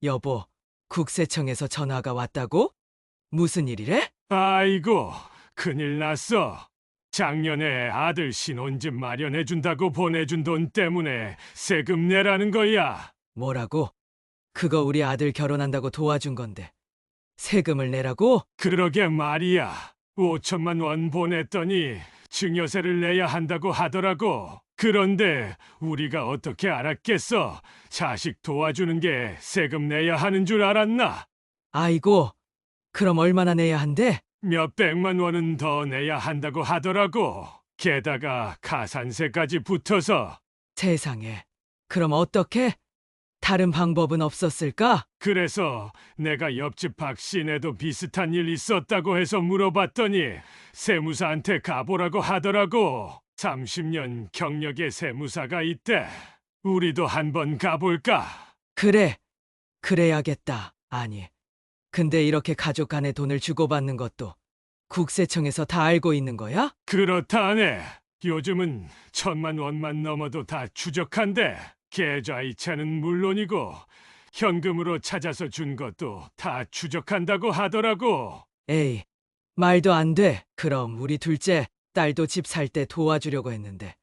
여보, 국세청에서 전화가 왔다고? 무슨 일이래? 아이고, 큰일 났어. 작년에 아들 신혼집 마련해준다고 보내준 돈 때문에 세금 내라는 거야. 뭐라고? 그거 우리 아들 결혼한다고 도와준 건데. 세금을 내라고? 그러게 말이야. 5천만 원 보냈더니 증여세를 내야 한다고 하더라고. 그런데 우리가 어떻게 알았겠어? 자식 도와주는 게 세금 내야 하는 줄 알았나? 아이고, 그럼 얼마나 내야 한대? 몇 백만 원은 더 내야 한다고 하더라고. 게다가 가산세까지 붙어서. 세상에. 그럼 어떻게? 다른 방법은 없었을까? 그래서 내가 옆집 박 씨네도 비슷한 일 있었다고 해서 물어봤더니 세무사한테 가보라고 하더라고. 30년 경력의 세무사가 있대. 우리도 한번 가볼까? 그래, 그래야겠다. 아니, 근데 이렇게 가족 간에 돈을 주고받는 것도 국세청에서 다 알고 있는 거야? 그렇다네. 요즘은 1,000만 원만 넘어도 다 추적한대. 계좌이체는 물론이고 현금으로 찾아서 준 것도 다 추적한다고 하더라고. 에이, 말도 안 돼. 그럼 우리 둘째 딸도 집 살 때 도와주려고 했는데.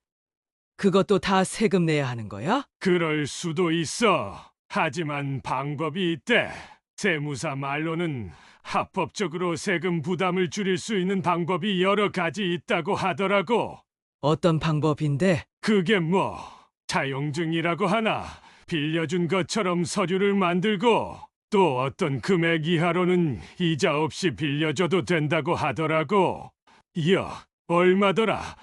그것도 다 세금 내야 하는 거야? 그럴 수도 있어. 하지만 방법이 있대. 세무사 말로는 합법적으로 세금 부담을 줄일 수 있는 방법이 여러 가지 있다고 하더라고. 어떤 방법인데? 그게 뭐, 차용증이라고 하나, 빌려준 것처럼 서류를 만들고, 또 어떤 금액 이하로는 이자 없이 빌려줘도 된다고 하더라고. 이야, 얼마더라?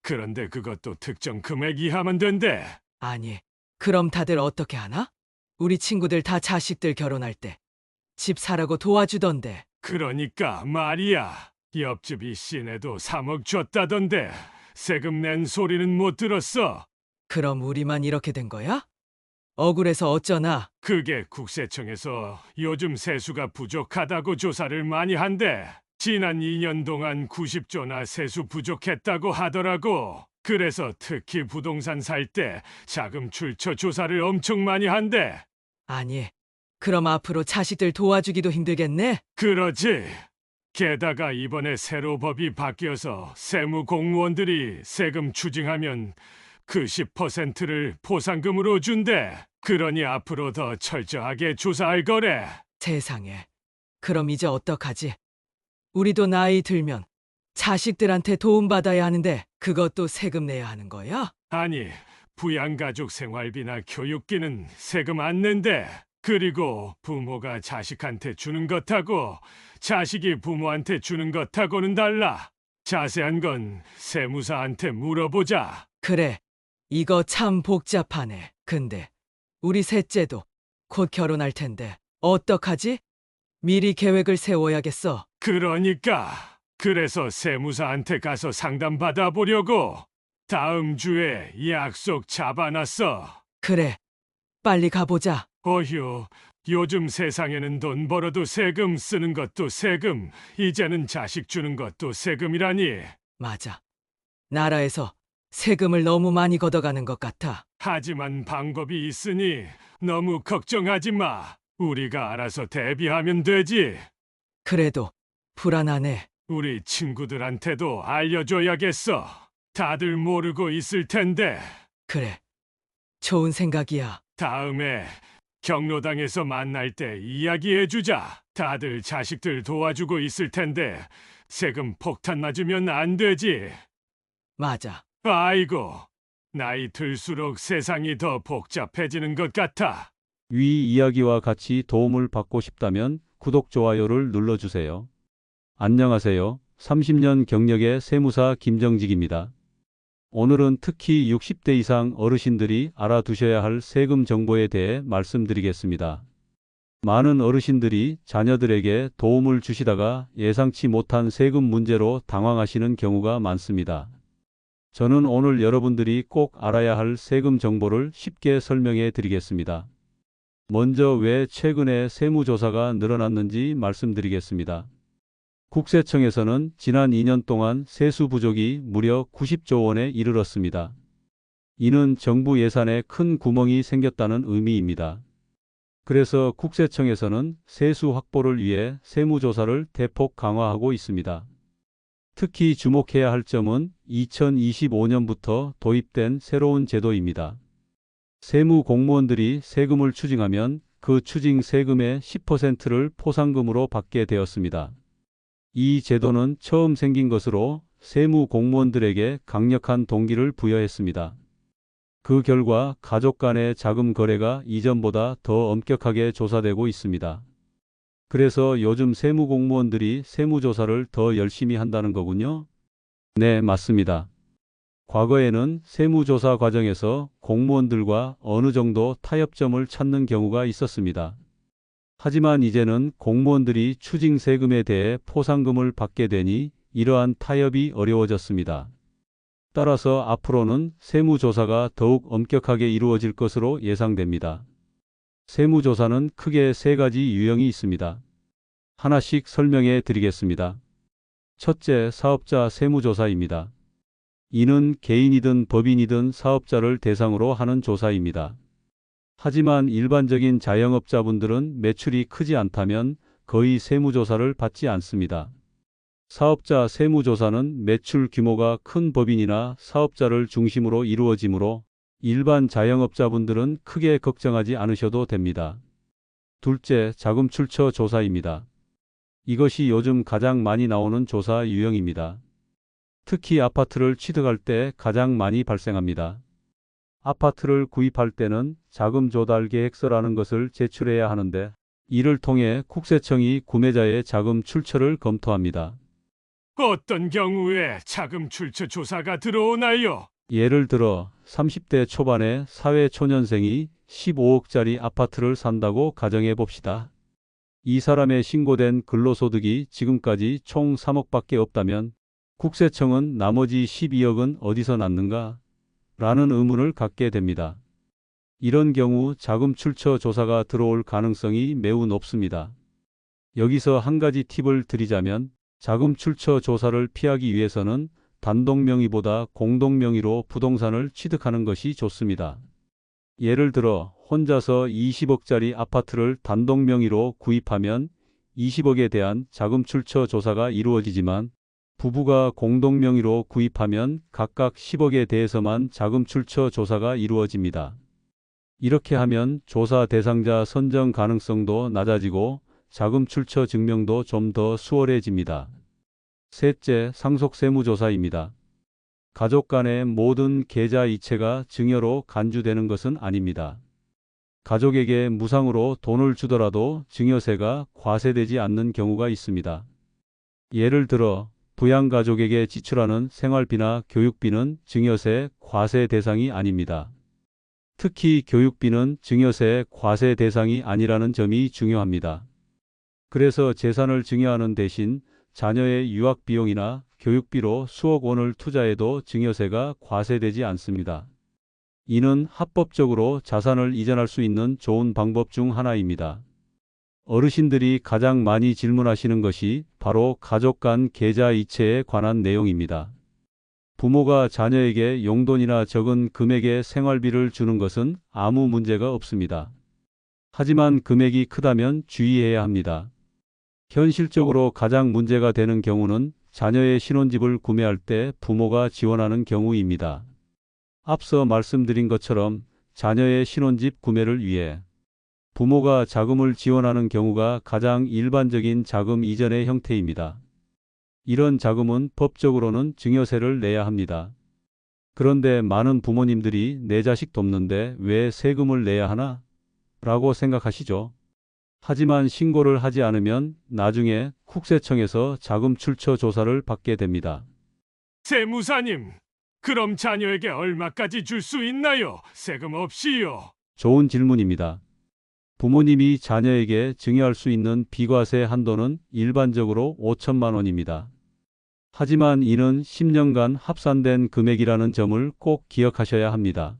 그런데 그것도 특정 금액 이하면 된대. 아니, 그럼 다들 어떻게 하나? 우리 친구들 다 자식들 결혼할 때 집 사라고 도와주던데. 그러니까 말이야. 옆집 이 씨네도 3억 줬다던데 세금 낸 소리는 못 들었어. 그럼 우리만 이렇게 된 거야? 억울해서 어쩌나? 그게 국세청에서 요즘 세수가 부족하다고 조사를 많이 한대. 지난 2년 동안 90조나 세수 부족했다고 하더라고. 그래서 특히 부동산 살 때 자금 출처 조사를 엄청 많이 한대. 아니, 그럼 앞으로 자식들 도와주기도 힘들겠네? 그러지. 게다가 이번에 새로 법이 바뀌어서 세무 공무원들이 세금 추징하면 그 10%를 포상금으로 준대. 그러니 앞으로 더 철저하게 조사할 거래. 세상에. 그럼 이제 어떡하지? 우리도 나이 들면 자식들한테 도움받아야 하는데 그것도 세금 내야 하는 거야? 아니, 부양가족 생활비나 교육비는 세금 안 낸대. 그리고 부모가 자식한테 주는 것하고 자식이 부모한테 주는 것하고는 달라. 자세한 건 세무사한테 물어보자. 그래. 이거 참 복잡하네. 근데 우리 셋째도 곧 결혼할 텐데 어떡하지? 미리 계획을 세워야겠어. 그러니까 그래서 세무사한테 가서 상담 받아보려고 다음 주에 약속 잡아놨어. 그래. 빨리 가보자. 어휴, 요즘 세상에는 돈 벌어도 세금, 쓰는 것도 세금, 이제는 자식 주는 것도 세금이라니. 맞아. 나라에서 세금을 너무 많이 걷어가는 것 같아. 하지만 방법이 있으니 너무 걱정하지 마. 우리가 알아서 대비하면 되지. 그래도 불안하네. 우리 친구들한테도 알려줘야겠어. 다들 모르고 있을 텐데. 그래. 좋은 생각이야. 다음에 경로당에서 만날 때 이야기해주자. 다들 자식들 도와주고 있을 텐데 세금 폭탄 맞으면 안 되지. 맞아. 아이고, 나이 들수록 세상이 더 복잡해지는 것 같아. 위 이야기와 같이 도움을 받고 싶다면 구독, 좋아요를 눌러주세요. 안녕하세요. 30년 경력의 세무사 김정직입니다. 오늘은 특히 60대 이상 어르신들이 알아두셔야 할 세금 정보에 대해 말씀드리겠습니다. 많은 어르신들이 자녀들에게 도움을 주시다가 예상치 못한 세금 문제로 당황하시는 경우가 많습니다. 저는 오늘 여러분들이 꼭 알아야 할 세금 정보를 쉽게 설명해 드리겠습니다. 먼저 왜 최근에 세무조사가 늘어났는지 말씀드리겠습니다. 국세청에서는 지난 2년 동안 세수 부족이 무려 90조 원에 이르렀습니다. 이는 정부 예산에 큰 구멍이 생겼다는 의미입니다. 그래서 국세청에서는 세수 확보를 위해 세무조사를 대폭 강화하고 있습니다. 특히 주목해야 할 점은 2025년부터 도입된 새로운 제도입니다. 세무 공무원들이 세금을 추징하면 그 추징 세금의 10%를 포상금으로 받게 되었습니다. 이 제도는 처음 생긴 것으로 세무 공무원들에게 강력한 동기를 부여했습니다. 그 결과 가족 간의 자금 거래가 이전보다 더 엄격하게 조사되고 있습니다. 그래서 요즘 세무 공무원들이 세무조사를 더 열심히 한다는 거군요. 네, 맞습니다. 과거에는 세무조사 과정에서 공무원들과 어느 정도 타협점을 찾는 경우가 있었습니다. 하지만 이제는 공무원들이 추징 세금에 대해 포상금을 받게 되니 이러한 타협이 어려워졌습니다. 따라서 앞으로는 세무조사가 더욱 엄격하게 이루어질 것으로 예상됩니다. 세무조사는 크게 세 가지 유형이 있습니다. 하나씩 설명해 드리겠습니다. 첫째, 사업자 세무조사입니다. 이는 개인이든 법인이든 사업자를 대상으로 하는 조사입니다. 하지만 일반적인 자영업자분들은 매출이 크지 않다면 거의 세무조사를 받지 않습니다. 사업자 세무조사는 매출 규모가 큰 법인이나 사업자를 중심으로 이루어지므로 일반 자영업자분들은 크게 걱정하지 않으셔도 됩니다. 둘째, 자금 출처 조사입니다. 이것이 요즘 가장 많이 나오는 조사 유형입니다. 특히 아파트를 취득할 때 가장 많이 발생합니다. 아파트를 구입할 때는 자금 조달 계획서라는 것을 제출해야 하는데 이를 통해 국세청이 구매자의 자금 출처를 검토합니다. 어떤 경우에 자금 출처 조사가 들어오나요? 예를 들어 30대 초반의 사회초년생이 15억짜리 아파트를 산다고 가정해 봅시다. 이 사람의 신고된 근로소득이 지금까지 총 3억밖에 없다면 국세청은 나머지 12억은 어디서 났는가? 라는 의문을 갖게 됩니다. 이런 경우 자금 출처 조사가 들어올 가능성이 매우 높습니다. 여기서 한 가지 팁을 드리자면 자금 출처 조사를 피하기 위해서는 단독 명의보다 공동 명의로 부동산을 취득하는 것이 좋습니다. 예를 들어 혼자서 20억짜리 아파트를 단독 명의로 구입하면 20억에 대한 자금 출처 조사가 이루어지지만 부부가 공동 명의로 구입하면 각각 10억에 대해서만 자금 출처 조사가 이루어집니다. 이렇게 하면 조사 대상자 선정 가능성도 낮아지고 자금 출처 증명도 좀 더 수월해집니다. 셋째, 상속세무조사입니다. 가족 간의 모든 계좌 이체가 증여로 간주되는 것은 아닙니다. 가족에게 무상으로 돈을 주더라도 증여세가 과세되지 않는 경우가 있습니다. 예를 들어 부양가족에게 지출하는 생활비나 교육비는 증여세 과세 대상이 아닙니다. 특히 교육비는 증여세 과세 대상이 아니라는 점이 중요합니다. 그래서 재산을 증여하는 대신 자녀의 유학비용이나 교육비로 수억 원을 투자해도 증여세가 과세되지 않습니다. 이는 합법적으로 자산을 이전할 수 있는 좋은 방법 중 하나입니다. 어르신들이 가장 많이 질문하시는 것이 바로 가족 간 계좌 이체에 관한 내용입니다. 부모가 자녀에게 용돈이나 적은 금액의 생활비를 주는 것은 아무 문제가 없습니다. 하지만 금액이 크다면 주의해야 합니다. 현실적으로 가장 문제가 되는 경우는 자녀의 신혼집을 구매할 때 부모가 지원하는 경우입니다. 앞서 말씀드린 것처럼 자녀의 신혼집 구매를 위해 부모가 자금을 지원하는 경우가 가장 일반적인 자금 이전의 형태입니다. 이런 자금은 법적으로는 증여세를 내야 합니다. 그런데 많은 부모님들이 내 자식 돕는데 왜 세금을 내야 하나? 라고 생각하시죠. 하지만 신고를 하지 않으면 나중에 국세청에서 자금 출처 조사를 받게 됩니다. 세무사님, 그럼 자녀에게 얼마까지 줄 수 있나요? 세금 없이요. 좋은 질문입니다. 부모님이 자녀에게 증여할 수 있는 비과세 한도는 일반적으로 5천만 원입니다. 하지만 이는 10년간 합산된 금액이라는 점을 꼭 기억하셔야 합니다.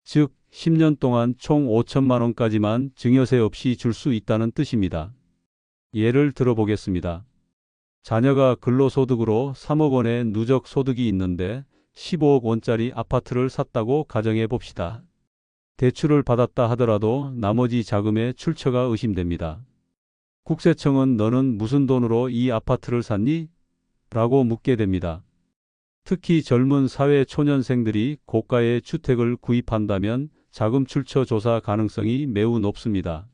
즉, 10년 동안 총 5천만 원까지만 증여세 없이 줄 수 있다는 뜻입니다. 예를 들어보겠습니다. 자녀가 근로소득으로 3억 원의 누적 소득이 있는데 15억 원짜리 아파트를 샀다고 가정해 봅시다. 대출을 받았다 하더라도 나머지 자금의 출처가 의심됩니다. 국세청은 너는 무슨 돈으로 이 아파트를 샀니? 라고 묻게 됩니다. 특히 젊은 사회 초년생들이 고가의 주택을 구입한다면 자금 출처 조사 가능성이 매우 높습니다.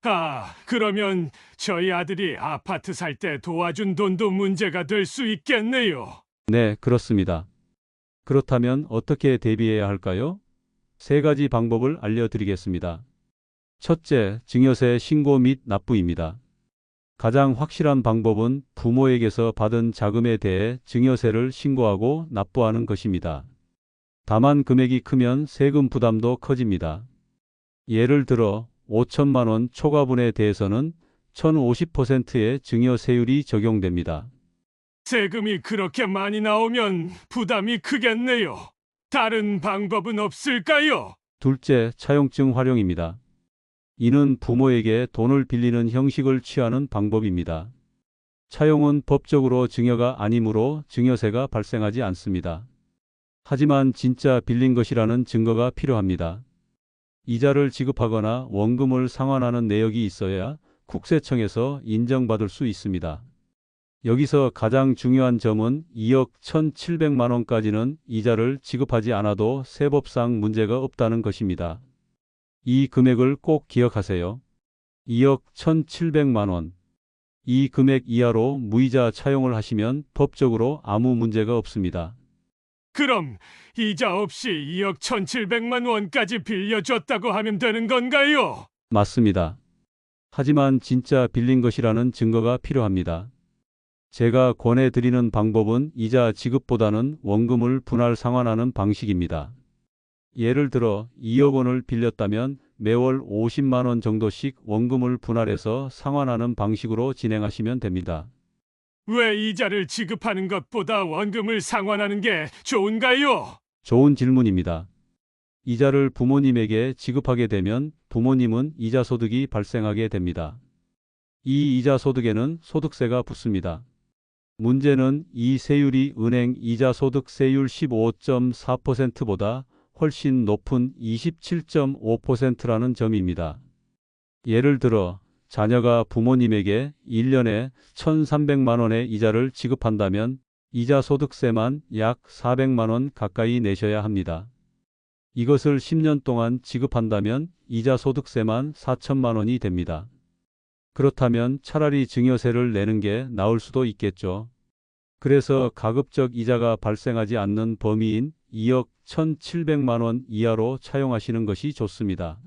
아, 그러면 저희 아들이 아파트 살 때 도와준 돈도 문제가 될 수 있겠네요. 네, 그렇습니다. 그렇다면 어떻게 대비해야 할까요? 세 가지 방법을 알려드리겠습니다. 첫째, 증여세 신고 및 납부입니다. 가장 확실한 방법은 부모에게서 받은 자금에 대해 증여세를 신고하고 납부하는 것입니다. 다만 금액이 크면 세금 부담도 커집니다. 예를 들어 5천만 원 초과분에 대해서는 1050%의 증여세율이 적용됩니다. 세금이 그렇게 많이 나오면 부담이 크겠네요. 다른 방법은 없을까요? 둘째, 차용증 활용입니다. 이는 부모에게 돈을 빌리는 형식을 취하는 방법입니다. 차용은 법적으로 증여가 아니므로 증여세가 발생하지 않습니다. 하지만 진짜 빌린 것이라는 증거가 필요합니다. 이자를 지급하거나 원금을 상환하는 내역이 있어야 국세청에서 인정받을 수 있습니다. 여기서 가장 중요한 점은 2억 1,700만 원까지는 이자를 지급하지 않아도 세법상 문제가 없다는 것입니다. 이 금액을 꼭 기억하세요. 2억 1,700만 원. 이 금액 이하로 무이자 차용을 하시면 법적으로 아무 문제가 없습니다. 그럼 이자 없이 2억 1,700만 원까지 빌려줬다고 하면 되는 건가요? 맞습니다. 하지만 진짜 빌린 것이라는 증거가 필요합니다. 제가 권해드리는 방법은 이자 지급보다는 원금을 분할 상환하는 방식입니다. 예를 들어 2억 원을 빌렸다면 매월 50만 원 정도씩 원금을 분할해서 상환하는 방식으로 진행하시면 됩니다. 왜 이자를 지급하는 것보다 원금을 상환하는 게 좋은가요? 좋은 질문입니다. 이자를 부모님에게 지급하게 되면 부모님은 이자 소득이 발생하게 됩니다. 이 이자 소득에는 소득세가 붙습니다. 문제는 이 세율이 은행 이자 소득세율 15.4%보다 훨씬 높은 27.5%라는 점입니다. 예를 들어 자녀가 부모님에게 1년에 1,300만 원의 이자를 지급한다면 이자 소득세만 약 400만 원 가까이 내셔야 합니다. 이것을 10년 동안 지급한다면 이자 소득세만 4천만 원이 됩니다. 그렇다면 차라리 증여세를 내는 게 나을 수도 있겠죠. 그래서 가급적 이자가 발생하지 않는 범위인 2억 1,700만 원 이하로 차용하시는 것이 좋습니다.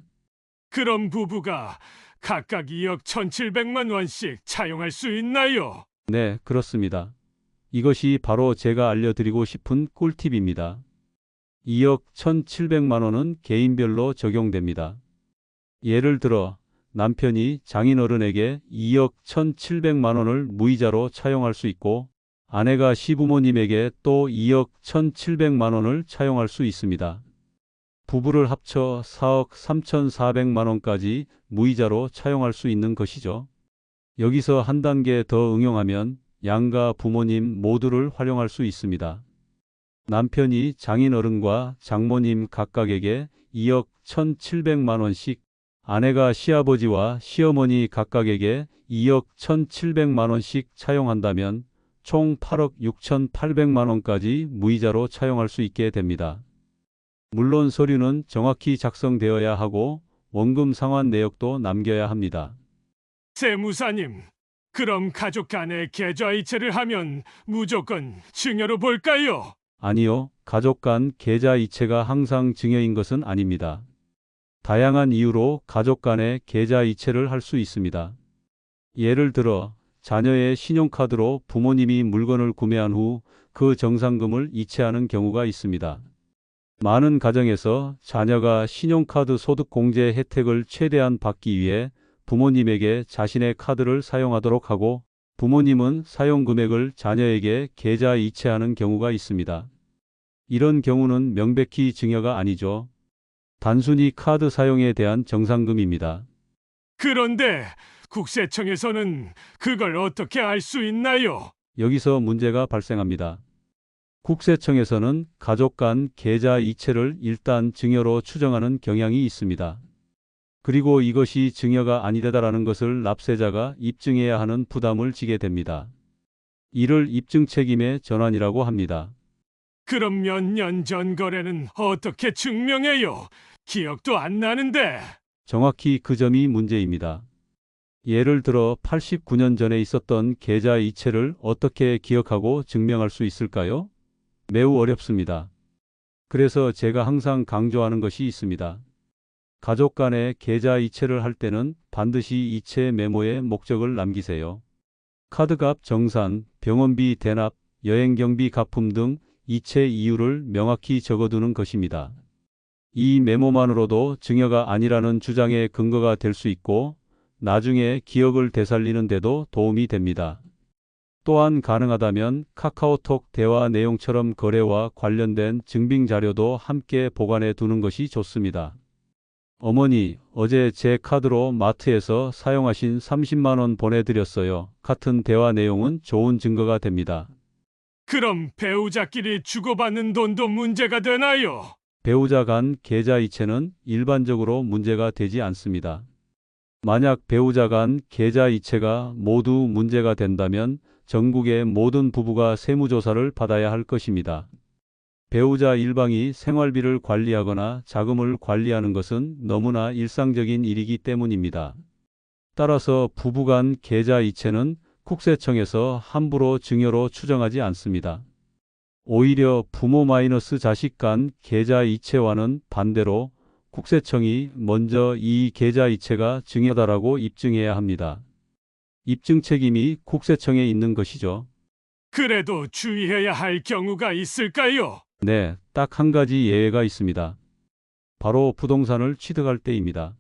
그럼 부부가 각각 2억 1,700만 원씩 차용할 수 있나요? 네, 그렇습니다. 이것이 바로 제가 알려드리고 싶은 꿀팁입니다. 2억 1,700만 원은 개인별로 적용됩니다. 예를 들어 남편이 장인어른에게 2억 1,700만 원을 무이자로 차용할 수 있고 아내가 시부모님에게 또 2억 1,700만 원을 차용할 수 있습니다. 부부를 합쳐 4억 3,400만 원까지 무이자로 차용할 수 있는 것이죠. 여기서 한 단계 더 응용하면 양가 부모님 모두를 활용할 수 있습니다. 남편이 장인어른과 장모님 각각에게 2억 1,700만 원씩, 아내가 시아버지와 시어머니 각각에게 2억 1,700만 원씩 차용한다면 총 8억 6,800만 원까지 무이자로 차용할 수 있게 됩니다. 물론 서류는 정확히 작성되어야 하고 원금 상환 내역도 남겨야 합니다. 세무사님, 그럼 가족 간에 계좌이체를 하면 무조건 증여로 볼까요? 아니요, 가족 간 계좌 이체가 항상 증여인 것은 아닙니다. 다양한 이유로 가족 간의 계좌 이체를 할 수 있습니다. 예를 들어 자녀의 신용카드로 부모님이 물건을 구매한 후 그 정상금을 이체하는 경우가 있습니다. 많은 가정에서 자녀가 신용카드 소득공제 혜택을 최대한 받기 위해 부모님에게 자신의 카드를 사용하도록 하고 부모님은 사용 금액을 자녀에게 계좌 이체하는 경우가 있습니다. 이런 경우는 명백히 증여가 아니죠. 단순히 카드 사용에 대한 정상금입니다. 그런데 국세청에서는 그걸 어떻게 알 수 있나요? 여기서 문제가 발생합니다. 국세청에서는 가족 간 계좌 이체를 일단 증여로 추정하는 경향이 있습니다. 그리고 이것이 증여가 아니다라는 것을 납세자가 입증해야 하는 부담을 지게 됩니다. 이를 입증 책임의 전환이라고 합니다. 그럼 몇 년 전 거래는 어떻게 증명해요? 기억도 안 나는데. 정확히 그 점이 문제입니다. 예를 들어 89년 전에 있었던 계좌 이체를 어떻게 기억하고 증명할 수 있을까요? 매우 어렵습니다. 그래서 제가 항상 강조하는 것이 있습니다. 가족 간의 계좌 이체를 할 때는 반드시 이체 메모에 목적을 남기세요. 카드값 정산, 병원비 대납, 여행경비 가품 등 이체 이유를 명확히 적어두는 것입니다. 이 메모만으로도 증여가 아니라는 주장의 근거가 될 수 있고 나중에 기억을 되살리는 데도 도움이 됩니다. 또한 가능하다면 카카오톡 대화 내용처럼 거래와 관련된 증빙 자료도 함께 보관해 두는 것이 좋습니다. 어머니, 어제 제 카드로 마트에서 사용하신 30만 원 보내드렸어요. 같은 대화 내용은 좋은 증거가 됩니다. 그럼 배우자끼리 주고받는 돈도 문제가 되나요? 배우자 간 계좌 이체는 일반적으로 문제가 되지 않습니다. 만약 배우자 간 계좌 이체가 모두 문제가 된다면 전국의 모든 부부가 세무조사를 받아야 할 것입니다. 배우자 일방이 생활비를 관리하거나 자금을 관리하는 것은 너무나 일상적인 일이기 때문입니다. 따라서 부부 간 계좌 이체는 국세청에서 함부로 증여로 추정하지 않습니다. 오히려 부모 마이너스 자식 간 계좌 이체와는 반대로 국세청이 먼저 이 계좌 이체가 증여다라고 입증해야 합니다. 입증 책임이 국세청에 있는 것이죠. 그래도 주의해야 할 경우가 있을까요? 네, 딱 한 가지 예외가 있습니다. 바로 부동산을 취득할 때입니다.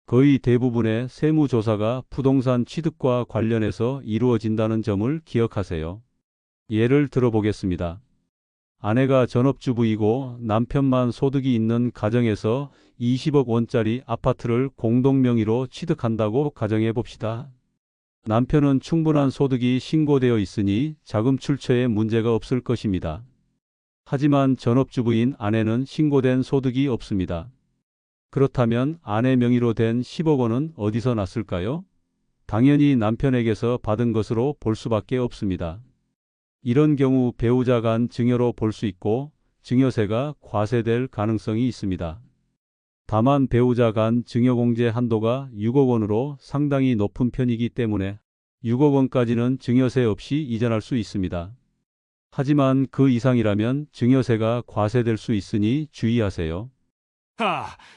거의 대부분의 세무조사가 부동산 취득과 관련해서 이루어진다는 점을 기억하세요. 예를 들어보겠습니다. 아내가 전업주부이고 남편만 소득이 있는 가정에서 20억 원짜리 아파트를 공동명의로 취득한다고 가정해 봅시다. 남편은 충분한 소득이 신고되어 있으니 자금 출처에 문제가 없을 것입니다. 하지만 전업주부인 아내는 신고된 소득이 없습니다. 그렇다면 아내 명의로 된 10억 원은 어디서 났을까요? 당연히 남편에게서 받은 것으로 볼 수밖에 없습니다. 이런 경우 배우자 간 증여로 볼 수 있고 증여세가 과세될 가능성이 있습니다. 다만 배우자 간 증여공제 한도가 6억 원으로 상당히 높은 편이기 때문에 6억 원까지는 증여세 없이 이전할 수 있습니다. 하지만 그 이상이라면 증여세가 과세될 수 있으니 주의하세요.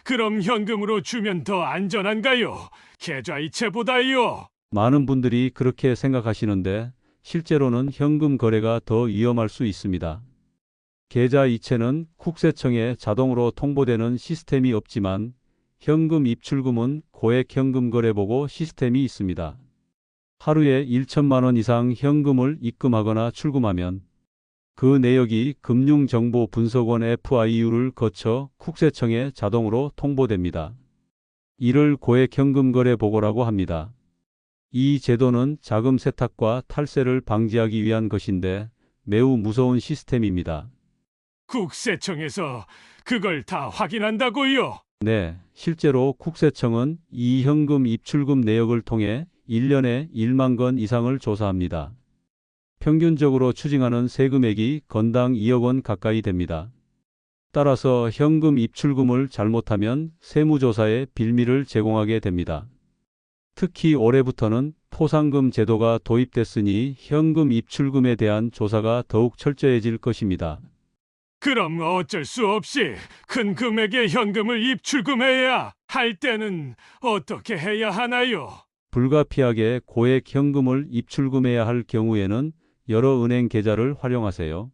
그럼 현금으로 주면 더 안전한가요? 계좌 이체보다요. 많은 분들이 그렇게 생각하시는데 실제로는 현금 거래가 더 위험할 수 있습니다. 계좌 이체는 국세청에 자동으로 통보되는 시스템이 없지만 현금 입출금은 고액 현금 거래 보고 시스템이 있습니다. 하루에 1천만 원 이상 현금을 입금하거나 출금하면 그 내역이 금융정보분석원 FIU를 거쳐 국세청에 자동으로 통보됩니다. 이를 고액 현금 거래 보고라고 합니다. 이 제도는 자금 세탁과 탈세를 방지하기 위한 것인데 매우 무서운 시스템입니다. 국세청에서 그걸 다 확인한다고요? 네, 실제로 국세청은 이 현금 입출금 내역을 통해 1년에 1만 건 이상을 조사합니다. 평균적으로 추징하는 세금액이 건당 2억 원 가까이 됩니다. 따라서 현금 입출금을 잘못하면 세무조사에 빌미를 제공하게 됩니다. 특히 올해부터는 포상금 제도가 도입됐으니 현금 입출금에 대한 조사가 더욱 철저해질 것입니다. 그럼 어쩔 수 없이 큰 금액의 현금을 입출금해야 할 때는 어떻게 해야 하나요? 불가피하게 고액 현금을 입출금해야 할 경우에는 여러 은행 계좌를 활용하세요.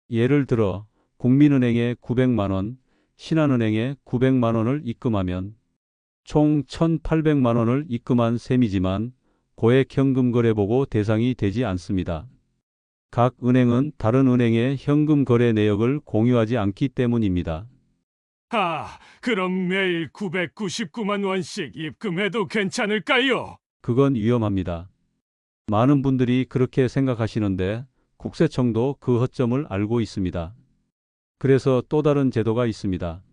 예를 들어 국민은행에 900만 원, 신한은행에 900만 원을 입금하면 총 1,800만 원을 입금한 셈이지만 고액 현금 거래 보고 대상이 되지 않습니다. 각 은행은 다른 은행의 현금 거래 내역을 공유하지 않기 때문입니다. 그럼 매일 999만 원씩 입금해도 괜찮을까요? 그건 위험합니다. 많은 분들이 그렇게 생각하시는데 국세청도 그 허점을 알고 있습니다. 그래서 또 다른 제도가 있습니다.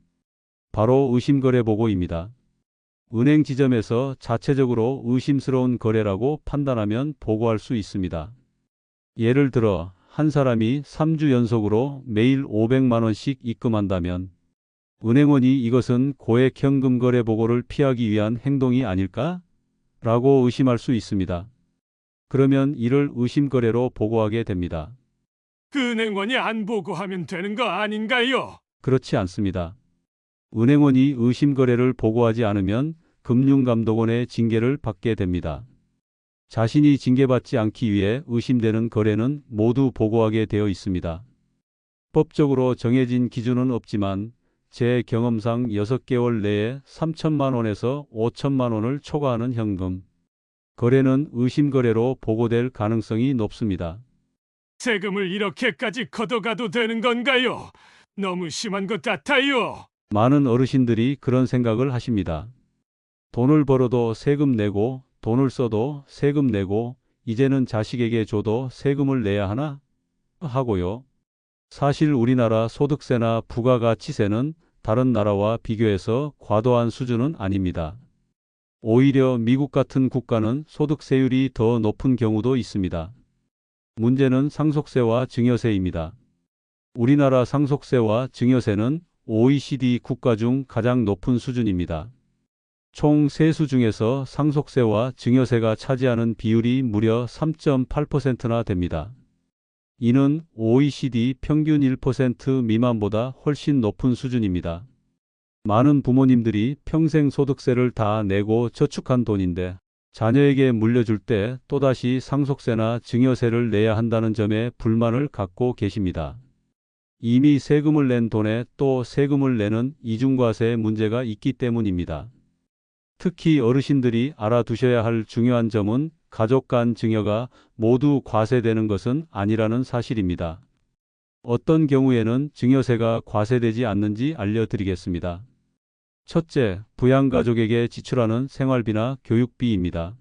바로 의심거래 보고입니다. 은행 지점에서 자체적으로 의심스러운 거래라고 판단하면 보고할 수 있습니다. 예를 들어 한 사람이 3주 연속으로 매일 500만 원씩 입금한다면 은행원이 이것은 고액 현금 거래 보고를 피하기 위한 행동이 아닐까? 라고 의심할 수 있습니다. 그러면 이를 의심거래로 보고하게 됩니다. 그 은행원이 안 보고하면 되는 거 아닌가요? 그렇지 않습니다. 은행원이 의심거래를 보고하지 않으면 금융감독원의 징계를 받게 됩니다. 자신이 징계받지 않기 위해 의심되는 거래는 모두 보고하게 되어 있습니다. 법적으로 정해진 기준은 없지만 제 경험상 6개월 내에 3천만 원에서 5천만 원을 초과하는 현금 거래는 의심거래로 보고될 가능성이 높습니다. 세금을 이렇게까지 걷어가도 되는 건가요? 너무 심한 것 같아요. 많은 어르신들이 그런 생각을 하십니다. 돈을 벌어도 세금 내고 돈을 써도 세금 내고 이제는 자식에게 줘도 세금을 내야 하나? 하고요. 사실 우리나라 소득세나 부가가치세는 다른 나라와 비교해서 과도한 수준은 아닙니다. 오히려 미국 같은 국가는 소득세율이 더 높은 경우도 있습니다. 문제는 상속세와 증여세입니다. 우리나라 상속세와 증여세는 OECD 국가 중 가장 높은 수준입니다. 총 세수 중에서 상속세와 증여세가 차지하는 비율이 무려 3.8%나 됩니다. 이는 OECD 평균 1% 미만보다 훨씬 높은 수준입니다. 많은 부모님들이 평생 소득세를 다 내고 저축한 돈인데 자녀에게 물려줄 때 또다시 상속세나 증여세를 내야 한다는 점에 불만을 갖고 계십니다. 이미 세금을 낸 돈에 또 세금을 내는 이중과세 문제가 있기 때문입니다. 특히 어르신들이 알아두셔야 할 중요한 점은 가족 간 증여가 모두 과세되는 것은 아니라는 사실입니다. 어떤 경우에는 증여세가 과세되지 않는지 알려드리겠습니다. 첫째, 부양가족에게 지출하는 생활비나 교육비입니다.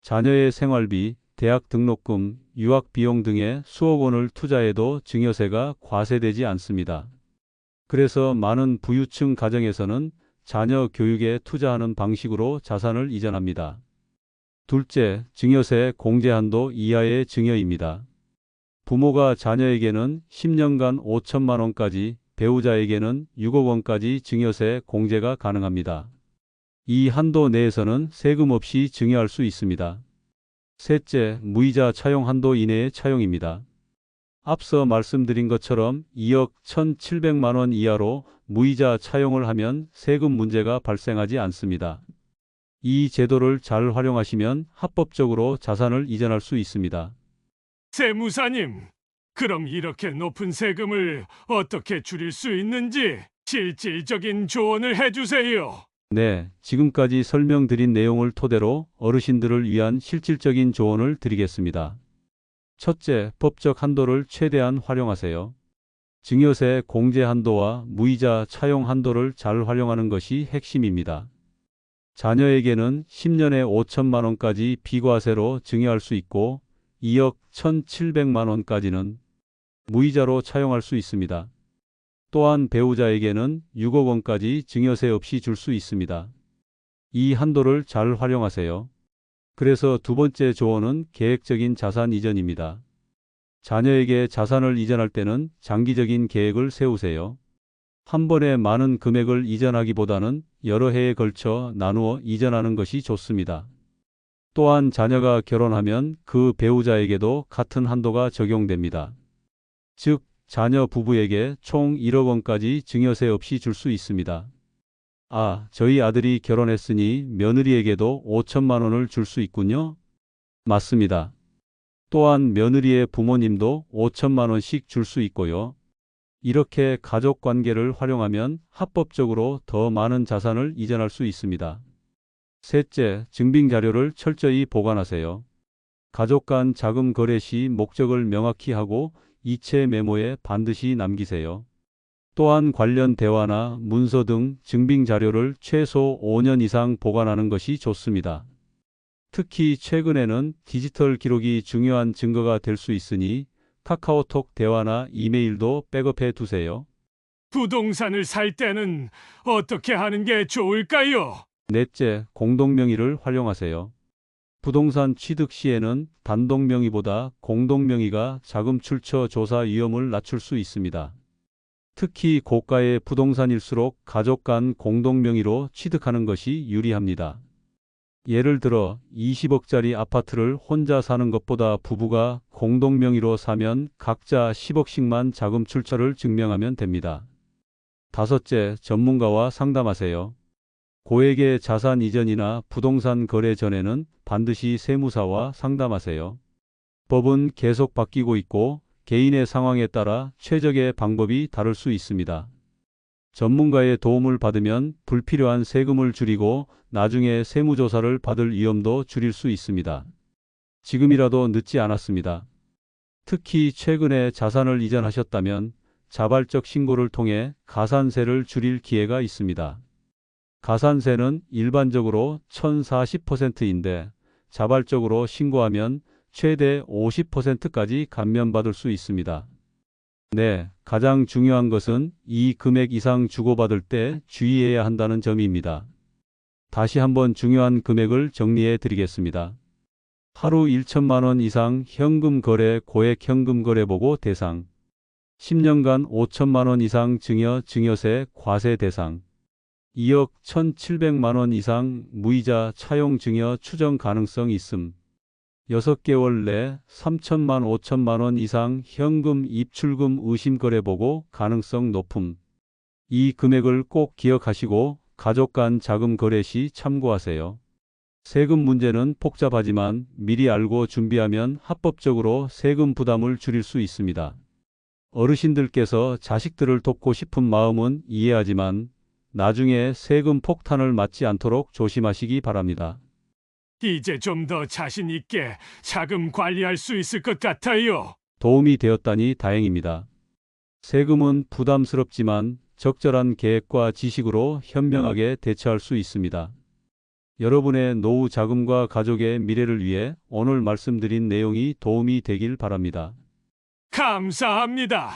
자녀의 생활비, 대학 등록금, 유학비용 등에 수억 원을 투자해도 증여세가 과세되지 않습니다. 그래서 많은 부유층 가정에서는 자녀 교육에 투자하는 방식으로 자산을 이전합니다. 둘째, 증여세 공제한도 이하의 증여입니다. 부모가 자녀에게는 10년간 5천만 원까지, 배우자에게는 6억 원까지 증여세 공제가 가능합니다. 이 한도 내에서는 세금 없이 증여할 수 있습니다. 셋째, 무이자 차용 한도 이내의 차용입니다. 앞서 말씀드린 것처럼 2억 1,700만 원 이하로 무이자 차용을 하면 세금 문제가 발생하지 않습니다. 이 제도를 잘 활용하시면 합법적으로 자산을 이전할 수 있습니다. 세무사님, 그럼 이렇게 높은 세금을 어떻게 줄일 수 있는지 실질적인 조언을 해주세요. 네, 지금까지 설명드린 내용을 토대로 어르신들을 위한 실질적인 조언을 드리겠습니다. 첫째, 법적 한도를 최대한 활용하세요. 증여세 공제 한도와 무이자 차용 한도를 잘 활용하는 것이 핵심입니다. 자녀에게는 10년에 5천만 원까지 비과세로 증여할 수 있고 2억 1,700만 원까지는 무이자로 차용할 수 있습니다. 또한 배우자에게는 6억 원까지 증여세 없이 줄 수 있습니다. 이 한도를 잘 활용하세요. 그래서 두 번째 조언은 계획적인 자산 이전입니다. 자녀에게 자산을 이전할 때는 장기적인 계획을 세우세요. 한 번에 많은 금액을 이전하기보다는 여러 해에 걸쳐 나누어 이전하는 것이 좋습니다. 또한 자녀가 결혼하면 그 배우자에게도 같은 한도가 적용됩니다. 즉, 자녀 부부에게 총 1억 원까지 증여세 없이 줄 수 있습니다. 아, 저희 아들이 결혼했으니 며느리에게도 5천만 원을 줄 수 있군요? 맞습니다. 또한 며느리의 부모님도 5천만 원씩 줄 수 있고요. 이렇게 가족 관계를 활용하면 합법적으로 더 많은 자산을 이전할 수 있습니다. 셋째, 증빙 자료를 철저히 보관하세요. 가족 간 자금 거래 시 목적을 명확히 하고 이체 메모에 반드시 남기세요. 또한 관련 대화나 문서 등 증빙 자료를 최소 5년 이상 보관하는 것이 좋습니다. 특히 최근에는 디지털 기록이 중요한 증거가 될 수 있으니 카카오톡 대화나 이메일도 백업해 두세요. 부동산을 살 때는 어떻게 하는 게 좋을까요? 넷째, 공동명의를 활용하세요. 부동산 취득 시에는 단독명의보다 공동명의가 자금 출처 조사 위험을 낮출 수 있습니다. 특히 고가의 부동산일수록 가족 간 공동명의로 취득하는 것이 유리합니다. 예를 들어 20억짜리 아파트를 혼자 사는 것보다 부부가 공동명의로 사면 각자 10억씩만 자금 출처를 증명하면 됩니다. 다섯째, 전문가와 상담하세요. 고액의 자산 이전이나 부동산 거래 전에는 반드시 세무사와 상담하세요. 법은 계속 바뀌고 있고 개인의 상황에 따라 최적의 방법이 다를 수 있습니다. 전문가의 도움을 받으면 불필요한 세금을 줄이고 나중에 세무조사를 받을 위험도 줄일 수 있습니다. 지금이라도 늦지 않았습니다. 특히 최근에 자산을 이전하셨다면 자발적 신고를 통해 가산세를 줄일 기회가 있습니다. 가산세는 일반적으로 1040%인데 자발적으로 신고하면 최대 50%까지 감면받을 수 있습니다. 네, 가장 중요한 것은 이 금액 이상 주고받을 때 주의해야 한다는 점입니다. 다시 한번 중요한 금액을 정리해 드리겠습니다. 하루 1천만 원 이상 현금 거래 고액 현금 거래 보고 대상, 10년간 5천만 원 이상 증여세 과세 대상, 2억 1,700만 원 이상 무이자 차용 증여 추정 가능성 있음, 6개월 내 3천만 5천만 원 이상 현금 입출금 의심 거래 보고 가능성 높음. 이 금액을 꼭 기억하시고 가족 간 자금 거래 시 참고하세요. 세금 문제는 복잡하지만 미리 알고 준비하면 합법적으로 세금 부담을 줄일 수 있습니다. 어르신들께서 자식들을 돕고 싶은 마음은 이해하지만 나중에 세금 폭탄을 맞지 않도록 조심하시기 바랍니다. 이제 좀 더 자신 있게 자금 관리할 수 있을 것 같아요. 도움이 되었다니 다행입니다. 세금은 부담스럽지만 적절한 계획과 지식으로 현명하게 대처할 수 있습니다. 여러분의 노후 자금과 가족의 미래를 위해 오늘 말씀드린 내용이 도움이 되길 바랍니다. 감사합니다.